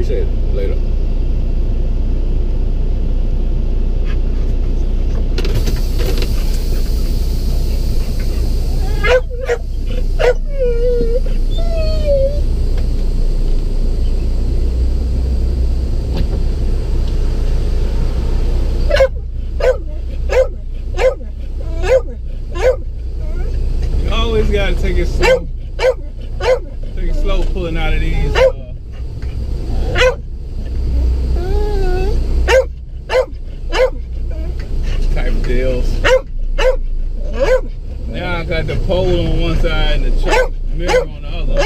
Appreciate it. Later. You always gotta take it slow. Take it slow pulling out of these type of deals. Now I got the pole on one side and the truck mirror on the other.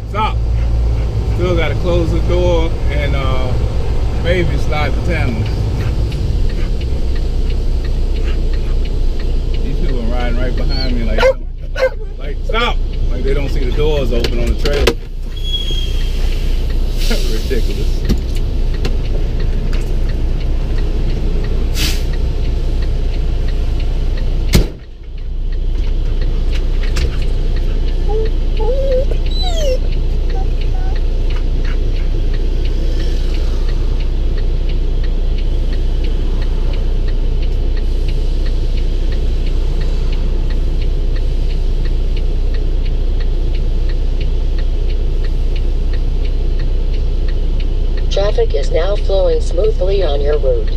Stop. Still got to close the door and maybe slide the tandem. These people are riding right behind me like stop! Like they don't see the doors open on the trailer. Ridiculous. Traffic is now flowing smoothly on your route.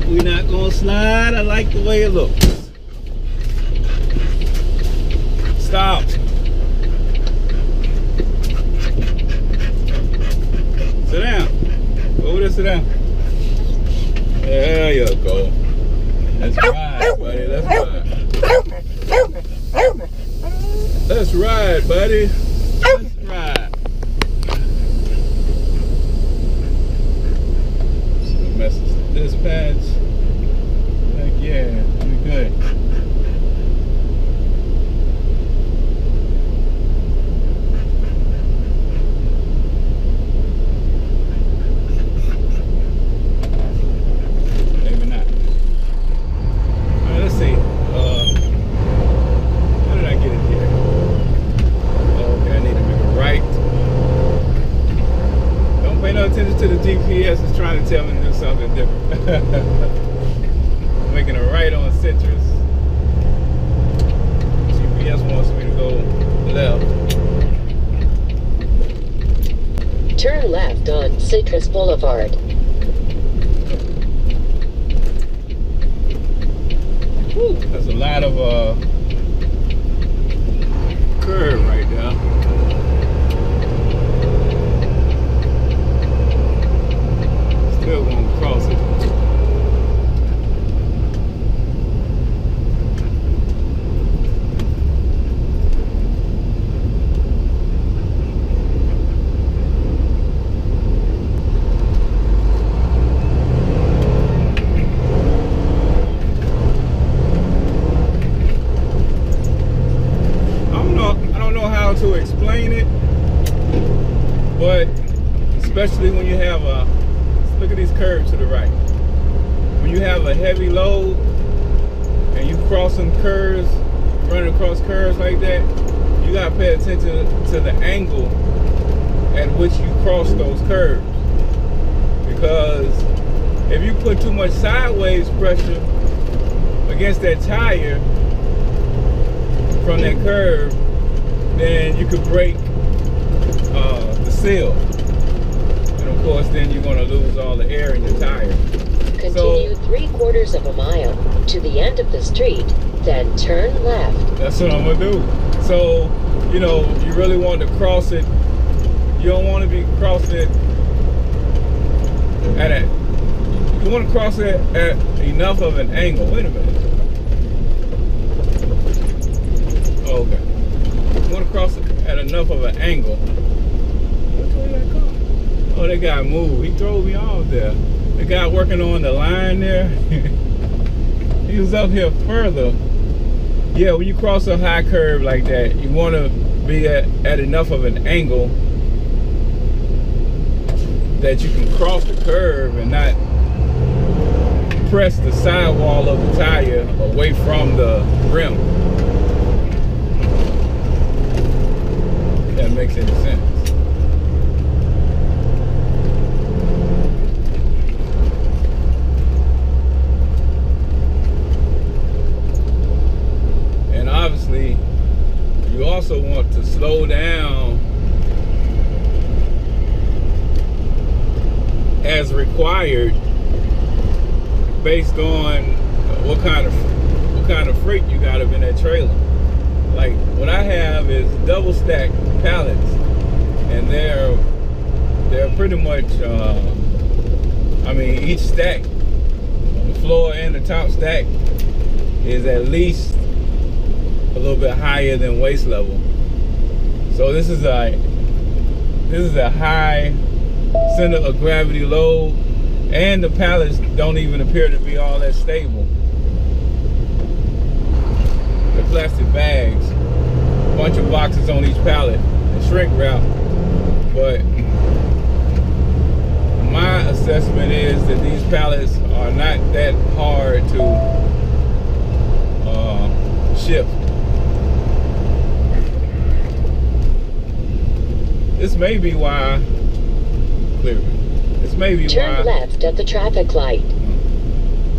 We're not gonna slide. I like the way it looks. Stop. Sit down. Go over there, sit down. There you go. That's right, buddy. Let's ride. Let's ride, buddy. Let's ride. Some message to dispatch. Heck yeah, we good. Maybe not. All right, let's see. How did I get it here? Okay, I need to make a right. Don't pay no attention to the GPS. It's trying to tell me to do something different. Making a right on Citrus. GPS wants me to go left. Turn left on Citrus Boulevard. Whew, that's a lot of curve right there. Still gonna cross it. To explain it, but especially when you have a look at these curves to the right. When you have a heavy load and you crossing curves, running across curves like that, you gotta pay attention to the angle at which you cross those curves. because if you put too much sideways pressure against that tire from that curve, then you could break the seal. And of course, then you're going to lose all the air in your tire. Continue 3/4 of a mile to the end of the street, then turn left. That's what I'm going to do. So, you know, you really want to cross it. You don't want to be crossing it at a, you want to cross it at enough of an angle. Wait a minute. Oh, okay. You want to cross it at enough of an angle. Which way did that go? Oh, that guy moved. He drove me off there. The guy working on the line there, he was up here further. Yeah, when you cross a high curve like that, you want to be at enough of an angle that you can cross the curve and not press the sidewall of the tire away from the rim. If that makes any sense. And obviously, you also want to slow down as required based on what kind of freight you got up in that trailer. Like what I have is double stacked pallets, and they're pretty much I mean, each stack, the floor and the top stack, is at least a little bit higher than waist level. So this is a high center of gravity load, and the pallets don't even appear to be all that stable. The plastic bags, a bunch of boxes on each pallet, and shrink wrap. But my assessment is that these pallets are not that hard to shift. This may be why. This may be Turn why. left at the traffic light.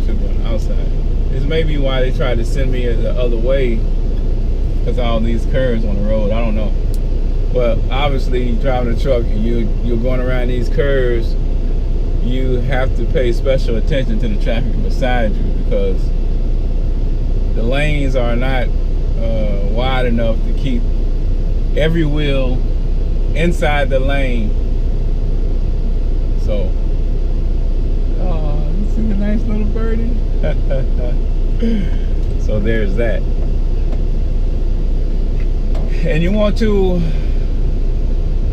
Should be on the outside. This may be why they tried to send me the other way, because all these curves on the road. I don't know. But obviously, driving a truck and you're going around these curves, you have to pay special attention to the traffic beside you, because the lanes are not wide enough to keep every wheel inside the lane. So, oh, you see the nice little birdie? So there's that. And you want to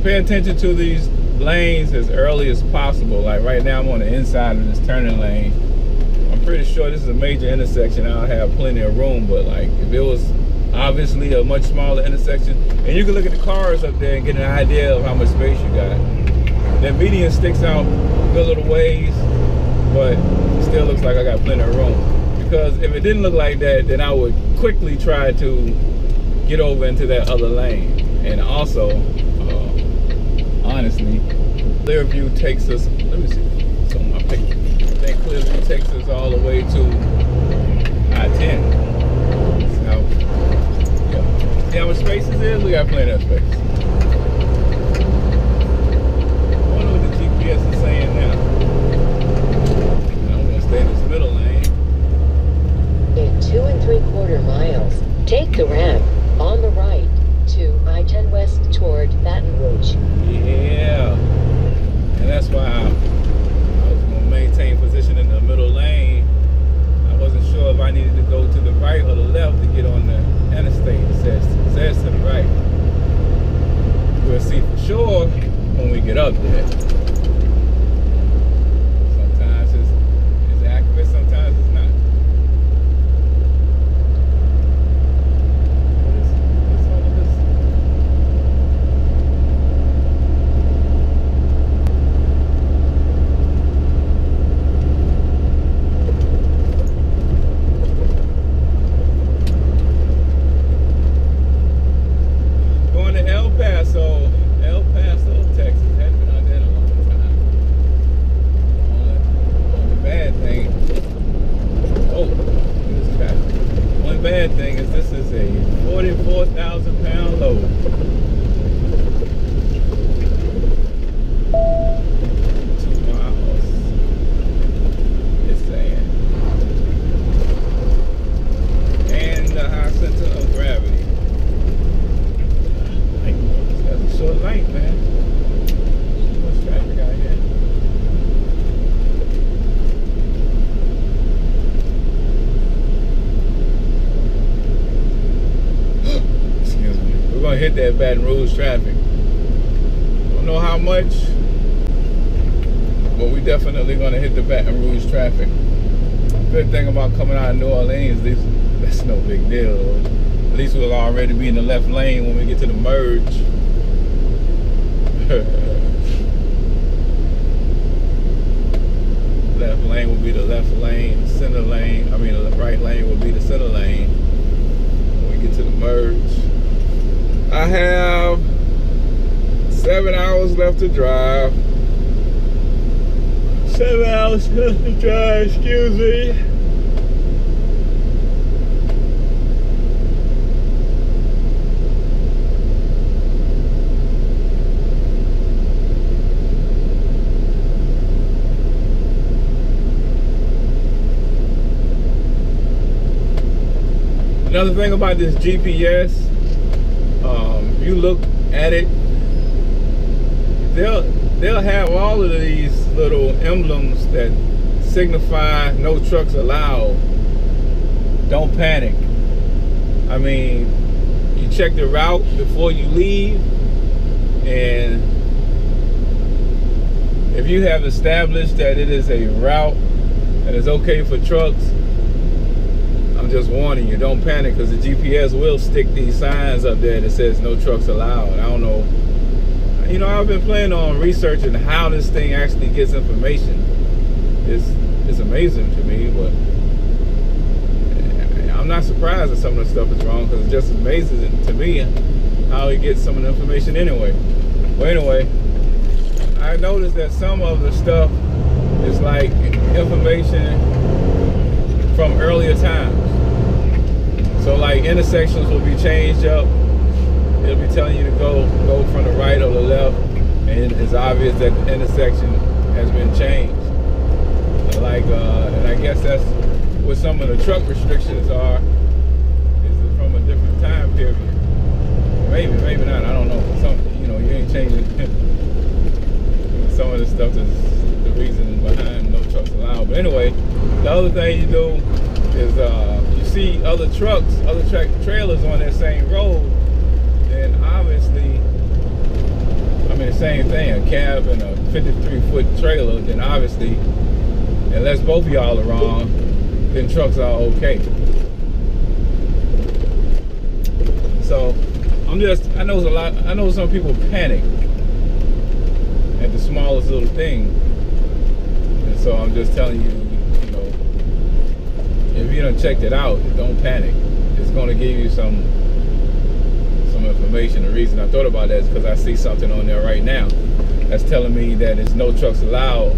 pay attention to these lanes as early as possible. Like right now I'm on the inside of this turning lane. I'm pretty sure this is a major intersection. I'll have plenty of room, but like if it was obviously a much smaller intersection, and you can look at the cars up there and get an idea of how much space you got. That median sticks out a good little ways, but it still looks like I got plenty of room. Because if it didn't look like that, then I would quickly try to get over into that other lane. And also, honestly, Clearview takes us, let me see, it's on my picture. I think Clearview takes us all the way to I-10. So, yeah. See how much space this is? We got plenty of space. Yes, it's saying now. I'm gonna stay in this middle lane. In 2 3/4 miles, take the ramp on the right to I-10 West toward Baton Rouge. Yeah, and that's why I was gonna maintain position in the middle lane. I wasn't sure if I needed to go to the right or the left to get on the interstate. It says to the right. We'll see for sure when we get up there. Sometimes it's not. What's all of this? Going to El Paso, Texas. Hadn't been out there in a long time. hit that Baton Rouge traffic. Don't know how much, but we definitely gonna hit the Baton Rouge traffic. Good thing about coming out of New Orleans, that's no big deal. At least we'll already be in the left lane when we get to the merge. Left lane will be the left lane, center lane, I mean the right lane will be the center lane when we get to the merge. I have 7 hours left to drive. 7 hours left to drive, excuse me. Another thing about this GPS, you look at it, they'll have all of these little emblems that signify no trucks allowed. Don't panic. I mean, you check the route before you leave, and if you have established that it is a route that is okay for trucks, I'm just warning you, don't panic, because the GPS will stick these signs up there that says no trucks allowed. I don't know. You know, I've been planning on researching how this thing actually gets information. It's amazing to me, but I'm not surprised that some of the stuff is wrong, because it just amazes to me how he gets some of the information anyway. But anyway, I noticed that some of the stuff is like information from earlier times. So like intersections will be changed up. It'll be telling you to go from the right or the left, and it's obvious that the intersection has been changed. Like, and I guess that's what some of the truck restrictions are, is from a different time period. Maybe not, I don't know. Some, you know, you ain't changing some of the stuff is the reason behind no trucks allowed. But anyway, the other thing you do is you see other trucks, other trailers on that same road, then obviously, I mean the same thing, a cab and a 53-foot trailer, then obviously, unless both of y'all are wrong, then trucks are okay. So I know some people panic at the smallest little thing, and so I'm just telling you, you know, if you done checked it out, don't panic. It's going to give you some information. The reason I thought about that is because I see something on there right now that's telling me that it's no trucks allowed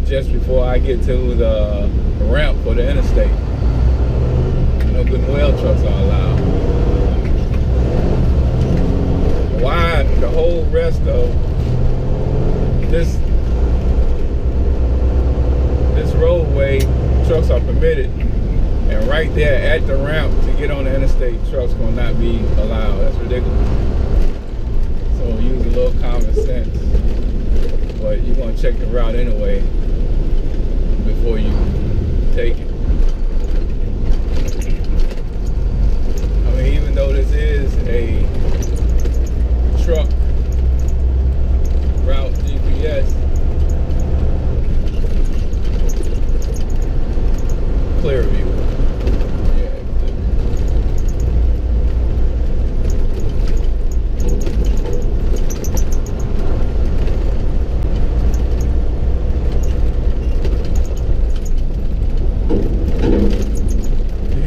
just before I get to the ramp for the interstate. No good and well trucks are allowed. Why the whole rest of this roadway trucks are permitted, and right there at the ramp to get on the interstate, trucks will not be allowed? That's ridiculous. So use a little common sense, but you're going to check the route anyway before you take it. I mean, even though this is a truck route GPS, clear view.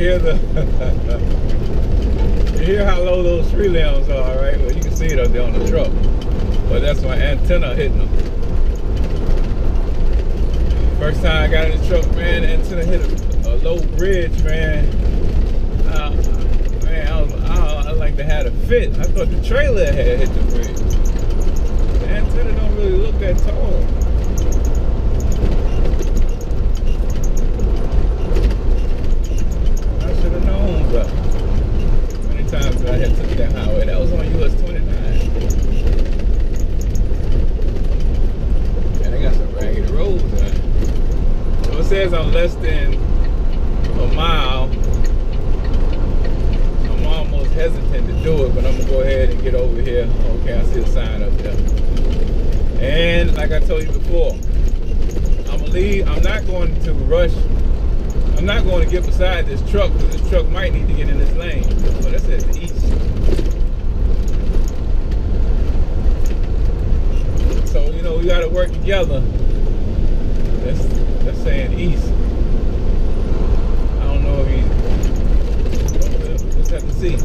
You hear how low those tree limbs are, right? Well, you can see it up there on the truck, but that's my antenna hitting them. First time I got in the truck, man, the antenna hit a low bridge, man. I like to have a fit. I thought the trailer had hit the bridge. The antenna don't really look that tall. But many times I had took that highway. That was on US 29. And they got some ragged roads, man. So it says I'm less than a mile. I'm almost hesitant to do it, but I'm gonna go ahead and get over here. Okay, I see a sign up there. And like I told you before, I'm gonna leave. I'm not going to rush. I'm not going to get beside this truck because this truck might need to get in this lane. But that's at the east. So you know we got to work together. That's saying east. I don't know if we'll just have to see.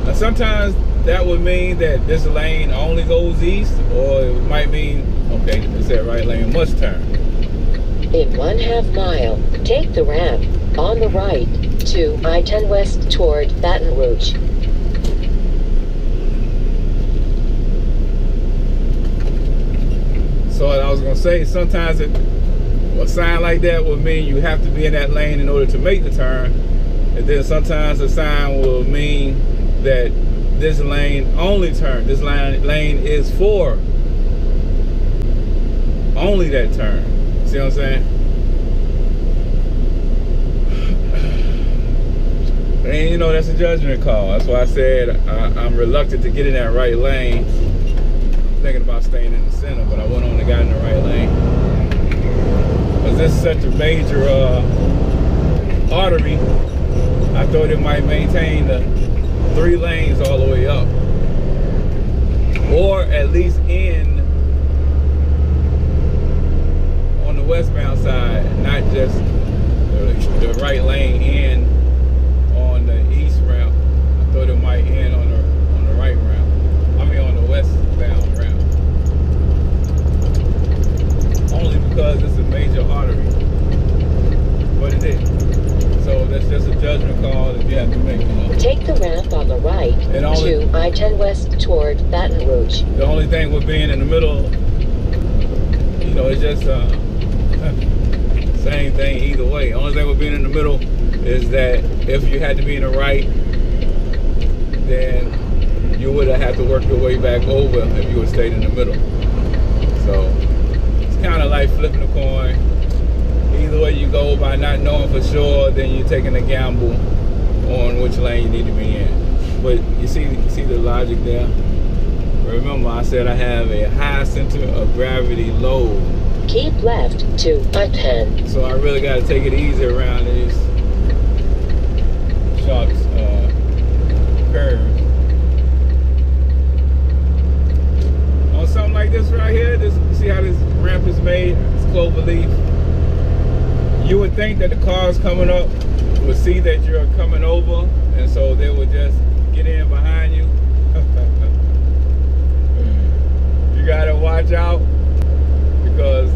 Now sometimes that would mean that this lane only goes east, or it might mean, okay, it said right lane must turn. In 1/2 mile, take the ramp on the right to I-10 West toward Baton Rouge. So I was gonna say, sometimes a sign like that will mean you have to be in that lane in order to make the turn, and then sometimes a sign will mean that this lane only turn. This lane is for only that turn. See what I'm saying? And you know, that's a judgment call. That's why I said I'm reluctant to get in that right lane. I'm thinking about staying in the center, but I went on and got in the right lane. Because this is such a major artery, I thought it might maintain the 3 lanes all the way up. Or at least in on the westbound side, not just the right lane in on the east ramp. I thought it might end on the right ramp. I mean on the westbound ramp. Only because it's a major artery. But it is. So that's just a judgment call that you have to make. You know? Take the ramp on the right to I-10 West toward Baton Rouge. The only thing with being in the middle, you know, it's just same thing either way. Only thing with being in the middle is that if you had to be in the right, then you would have had to work your way back over if you would stayed in the middle. So it's kind of like flipping a coin. Either way you go, by not knowing for sure, then you're taking a gamble on which lane you need to be in. But you see the logic there. Remember, I said I have a high center of gravity load. Keep left to I-10. So I really got to take it easy around these sharp curves. On something like this right here, you see how this ramp is made? It's clover leaf. You would think that the cars coming up would see that you're coming over, and so they would just get in behind you. You gotta watch out, because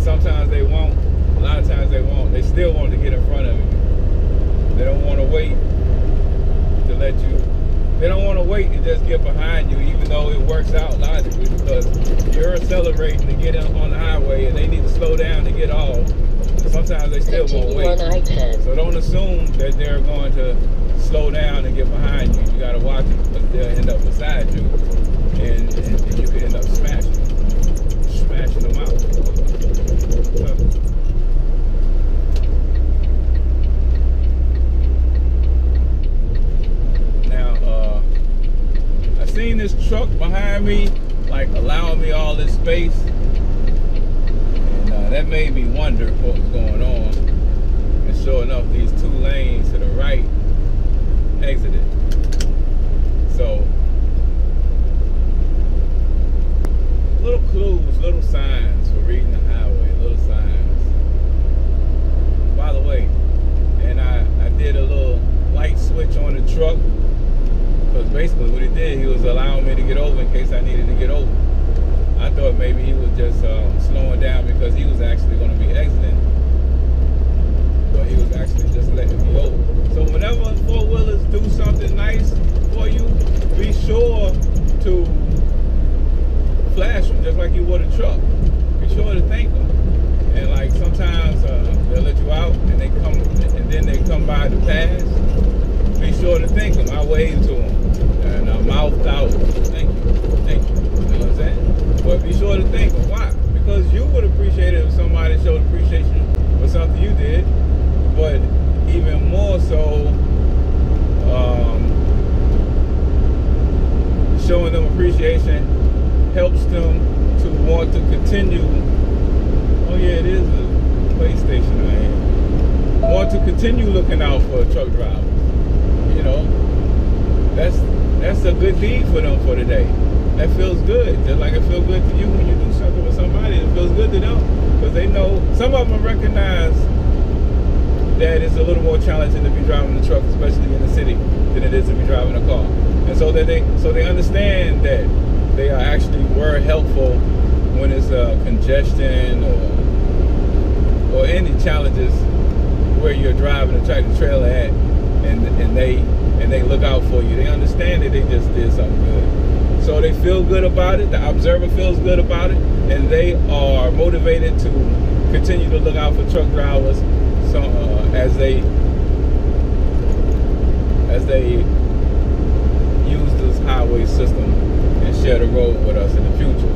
sometimes they won't, a lot of times they won't. They still want to get in front of you. They don't want to wait to let you. They don't want to wait and just get behind you, even though it works out logically, because you're accelerating to get on the highway and they need to slow down to get off. Sometimes they still won't wait. So don't assume that they're going to slow down and get behind you. You got to watch it, because they'll end up beside you, and you could end up smashing them out. Seen this truck behind me, like allowing me all this space, and that made me wonder what was going on. And sure enough, these 2 lanes to the right exited. So little clues, little signs for reading the highway, little signs. By the way, and I did a little light switch on the truck. Because basically what he did, he was allowing me to get over in case I needed to get over. I thought maybe he was just slowing down because he was actually going to be exiting. But he was actually just letting me over. So whenever 4-wheelers do something nice for you, be sure to flash them just like you would a truck. Be sure to thank them. And like sometimes they'll let you out and then they come by the pass. Be sure to thank them. I wave to them. And I mouthed out, thank you. You know what I'm saying? But be sure to thank them. Why? Because you would appreciate it if somebody showed appreciation for something you did. But even more so, appreciation helps them to want to continue. Oh yeah, it is a PlayStation I am. Want to continue looking out for truck drivers. You know, that's a good deed for them for today. That feels good. Just like it feels good to you when you do something with somebody. It feels good to them because they know. Some of them recognize that it's a little more challenging to be driving a truck, especially in the city, than it is to be driving a car. And so that they understand that they are actually were helpful when it's congestion or any challenges where you're driving a tractor trailer at, and they look out for you. They understand that they just did something good. So they feel good about it. The observer feels good about it, and they are motivated to continue to look out for truck drivers. So as they use this highway system and share the road with us in the future.